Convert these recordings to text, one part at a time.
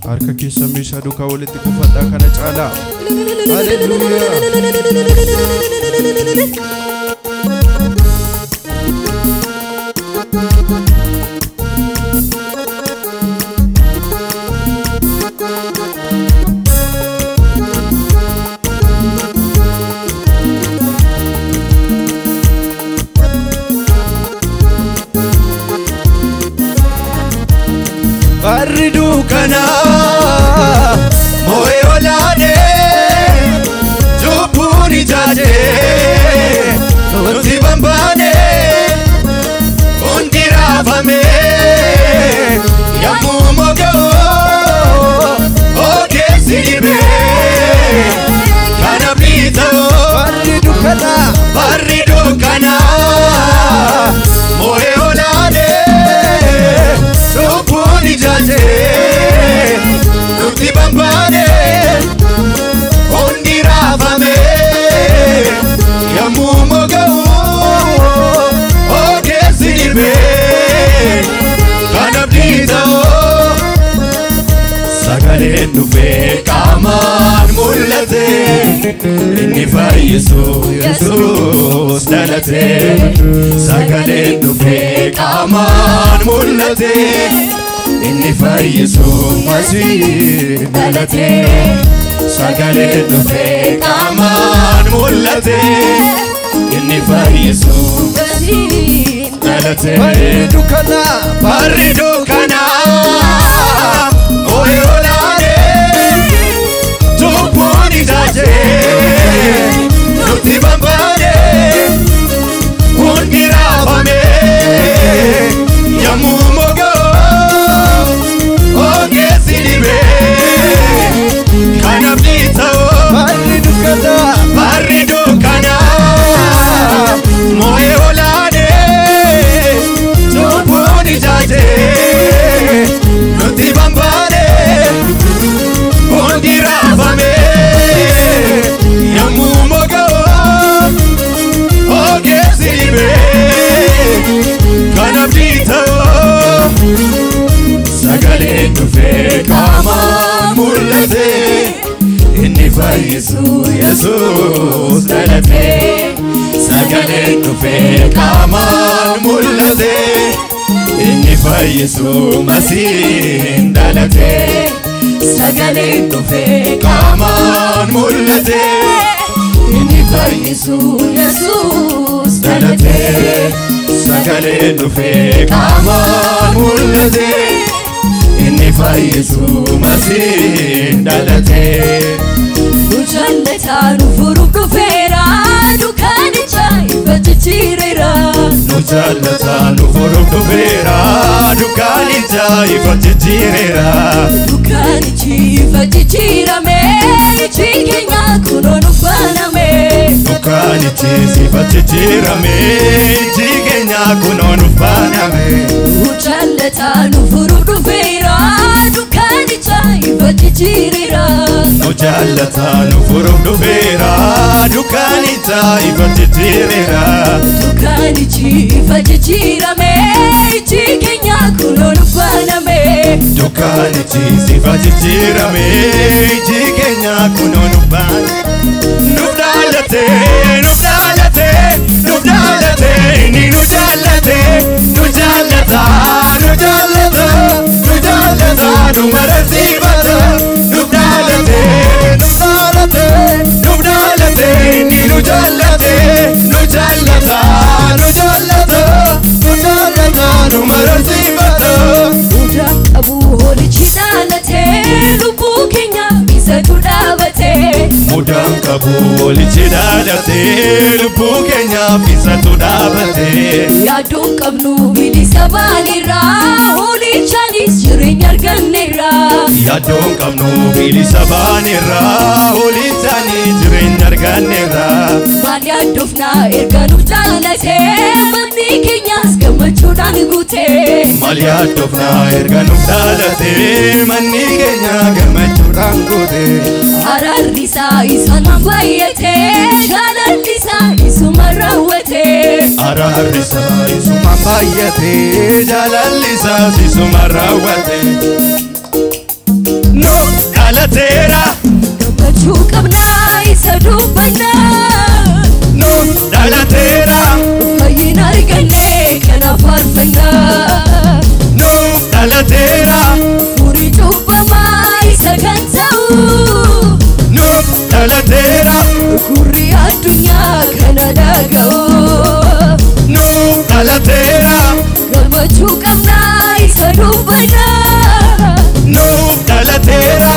harka keessa meeshaa duukaa walitti kufadhaa kana caalaa. Haleluuyaa. Barridu kana moe olane jupuni jaje uti bambane undira fame yamu mogo oke sibe kana pita barridu kana moe olane jupuni jaje uti bambane undira fame yamu mogo oke sibe kana pita sagale nufe kaman mulate inni fayyisu Yesus dalate sagale nufe kaman mulate inni fayyisu Masih dalate sagale nufe kaman mulate inni fayyisu Masih dalate barridu kana oe olane jupuni jaje nuti bambane undira fame yamu mogo oke sibe kana pita barridu kana moe olane jupuni jaje nuti bambane undira fame yamu mogo oke sibe kana pita sagale nufe kaman mulate inni fayyisu Yesus dalate sagale nufe kaman mulate inni fayyisu Masih dalate sagale nufe kaman mulate inni fayyisu Yesus dalate sagale nufe kaman mulate inni fayyisu Masih dalate Nujallata nufuru dufera dukanicha ifatichirera Nujallata nufuru dufera dukanicha ifatichirera Dukanichi ifatichirame chikenya kuno nufaname Dukanichi ifatichirame chikenya kuno nufaname Nujallata nufuru dufera dukanicha ifatichirera Nujallata nufuru dufera dukanicha ifatichirera Dukanichi ifatichirame chikenya kuno nufaname Dukanichi ifatichirame chikenya kuno nufaname Nudalate nudalate nudalate ni nudalate nudalata nudalata nudalata numarazibata nudalate nudalate nudalate ni nudalate nudalata nudalata nudalata numarazibata Udak abu holichi dalate lubu kenya bisa tudabate Mudan kabu holichi dalate lubu kenya bisa tudabate Yadun kabnu bilisa banira holichanis jirenya arganera Yadun kabnu bilisa banira holichanis jirenya arganera Man yadufna erganu dalate manni kenyas gamachudan gute Mal yadufna erganu dalate manni kenya gamachudan gute Ararisa isana bayete jalalisa isuma rawate Ararisa isuma bayete jalalisa isuma rawate no dalatera gammachuu qabnaa isa dubbannaa no dalatera fayyina argannee kana faarfannaa no dalatera furii cubbamaa isa kan ta'u no dalatera gurri addunyaa kana dhaga'u no dalatera gammachuu qabnaa isa dubbannaa no dalatera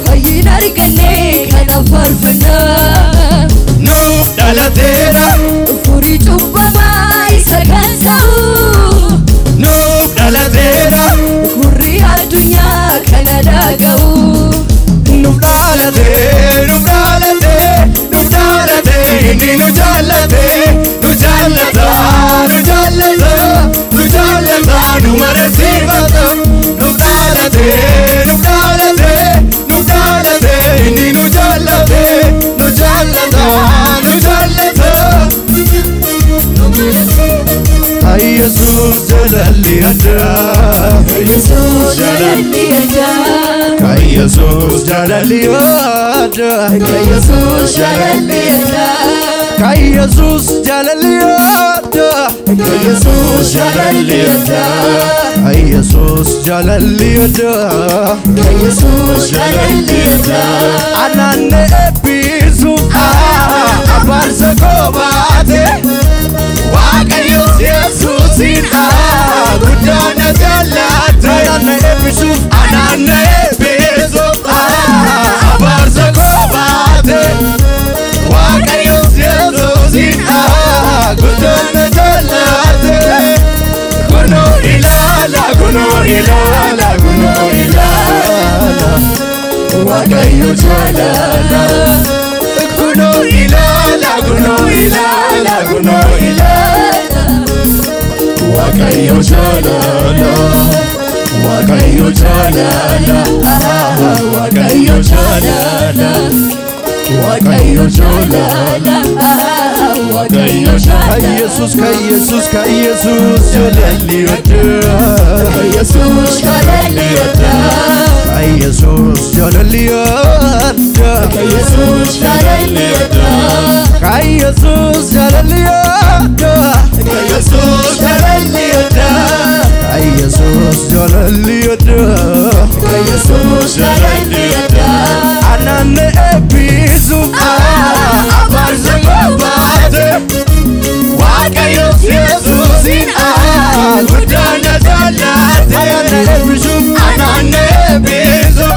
fayyina argannee kana faarfannaa no dalatera furii cubbamaa isa kan ta'u no dalatera gurri addunyaa kana dhaga'u nu dalate inni nu jaalata nu marasiifata nu dalate inni nu jaalata Jesus jalali ada Jesus jalali ada Jesus jalali ada Jesus jalali ada Jesus jalali ada Jesus jalali ada Jesus jalali ada Jesus jalali ada anane episu abarza kobate waaqayyo Yesuusin guddaana jaalata anane episu abarza kobate waaqayyo Yesuusin guddaana jaalata kuno ilala waaqayyo jaalala kuno ilala waaqayyo jaalala waaqayyo jaalala waaqayyo jaalala waaqayyo jaalala waaqayyo jaalala Jesus jalali ada Jesus jalali ada Jesus jalali ada Jesus jalali ada Jesus jalali ada Jesus jalali ada Jesus jalali ada Jesus jalali ada anane episu abarza kobate waaqayyo Yesuusin guddaana jaalata anane episu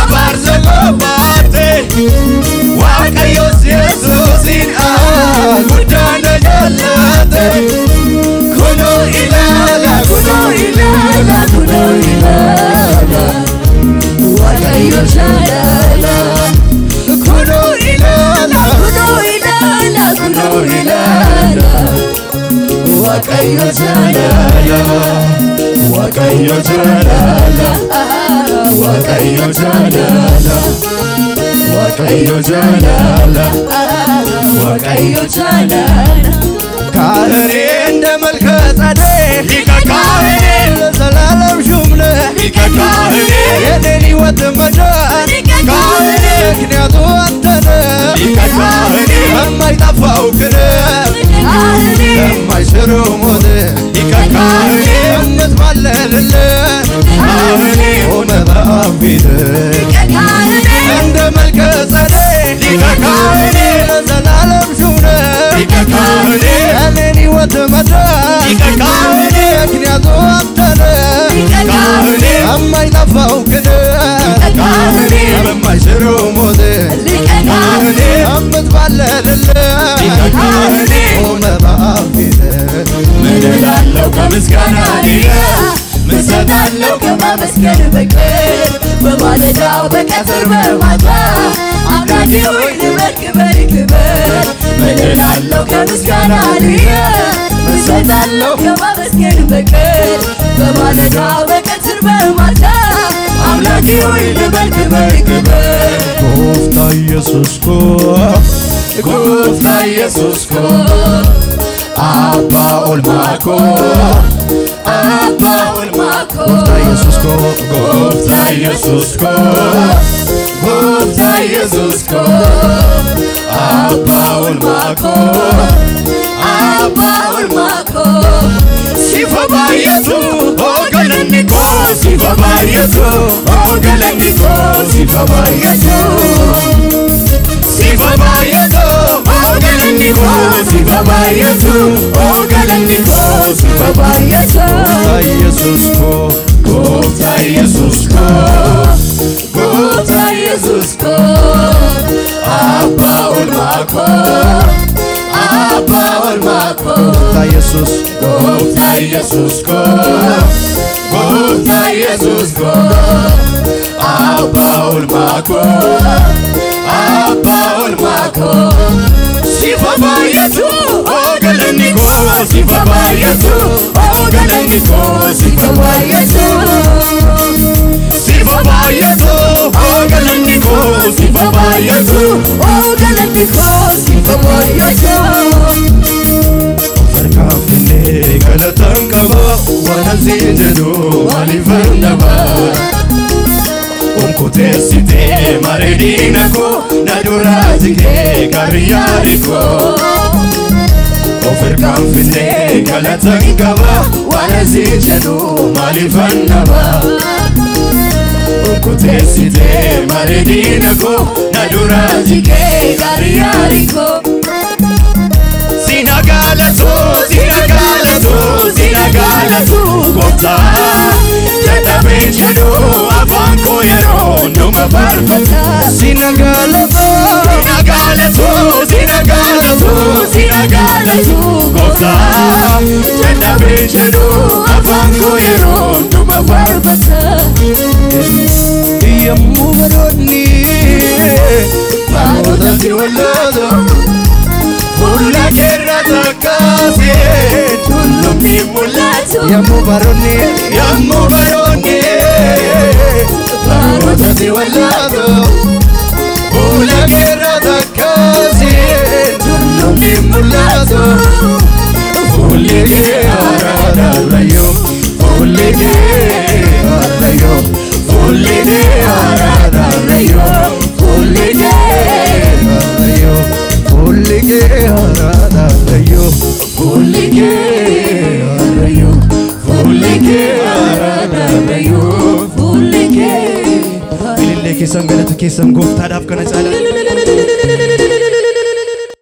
abarza kobate waaqayyo Yesuusin guddaana jaalata kuno ilala waaqayyo jaalala kuno ilala waaqayyo jaalala waaqayyo jaalala waaqayyo jaalala waaqayyo jaalala waaqayyo jaalala ካህኔ እንደ መልከ ጸዴቅ ሊቀ ካህኔ ለዘላለም ሹምነ ሊቀ ካህኔ የኔን ሕይወት መዳን ሊቀ ካህኔ ምክንያቱ አንተነ ሊቀ ካህኔ የማይጠፋው ክብር የማይሽረው ሞት ሊቀ ካህኔ የምትማለልልን ካህኔ ሆነ በአብ ፊት እንደ መልከ ጸዴቅ ሊቀ ካህኔ ለዘላለም ሹምነ ሊቀ ካህኔ የኔን ሕይወት መዳን ሊቀ ካህኔ ምክንያቱ አንተነ ካህኔ የማይጠፋው ክብር ካህኔ የማይሽረው ሞት ካህኔ የምትማለልልን ካህኔ ሆነ በአብ ፊት ምን እላለሁ ከምስጋና ሌላ ምን እሰጣለሁ ከማመስገን በቀር በማለዳ በቀትር በማታ አምላኬ ሆይ ልበል ክበር ምን እላለሁ ከምስጋና ሌላ ምን እሰጣለሁ ከማመስገን በቀር በማለዳ በቀትር በማታ አምላኬ ሆይ ልበል ክበር ጎፍታ ኢየሱስ ኮ ጎፍታ ኢየሱስ ኮ አባ ኦልማኮ አባ ኦልማኮ ጎፍታ ኢየሱስ ኮ ጎፍታ ኢየሱስ ኮ ጎፍታ ኢየሱስ ኮ አባ ወልማኮ ሲፈባየቱ ኦገለኒኮ ሲፈባየቱ ኦገለኒኮ ሲፈባየቱ ኦገለኒኮ ሲፈባየቱ ኦገለኒኮ ሲፈባየቱ ኢየሱስ ኮ ጎፍታ ኢየሱስ ኮ ጎፍታ ኢየሱስ ኮ አባ ወልማኮ ኢየሱስ ጎፍታ ኢየሱስ ኮ ጎፍታ ኢየሱስ ኮ አባ ወልማኮ ሲፈባየቱ ኦገለኒኮ ሲፈባየቱ ኦገለኒኮ ሲፈባየቱ ሲፈባየቱ ኦገለኒኮ ሲፈባየቱ ኦገለኒኮ ሲፈባየቱ ፈርካፍኔ ገለተንከባ ወነዚንጀዱ ዋሊፈንደባ ኦንኮቴሲቴ ማሬዲነኮ ናዱራዚጌ ካርያሪኮ ፈርካፍኔ ገለተንከባ ወነዚንጀዱ ዋሊፈንደባ ኦንኮቴሲቴ ማሬዲነኮ ናዱራዚጌ ካርያሪኮ Zinagaletu Gopta Jetabechedo Avanko yero Numa farfata Zinagaletu Gopta Jetabechedo Avanko yero Numa farfata Yammu baroni Barota siwalado Fulla kerrata kasi Tullu mi mulatu Yammu baroni Barota siwalado Fulla kerrata kasi Tullu mi mulatu Fulli ke arada rayo Fulli ke arayo Fulli ke arada rayo Fulli ke arayo Fulli ke arada rayo Fulli ke arayo Fulli ke arada rayo Fulli ke Ilille kesan galata kesan gooftaadhaaf kana caalaa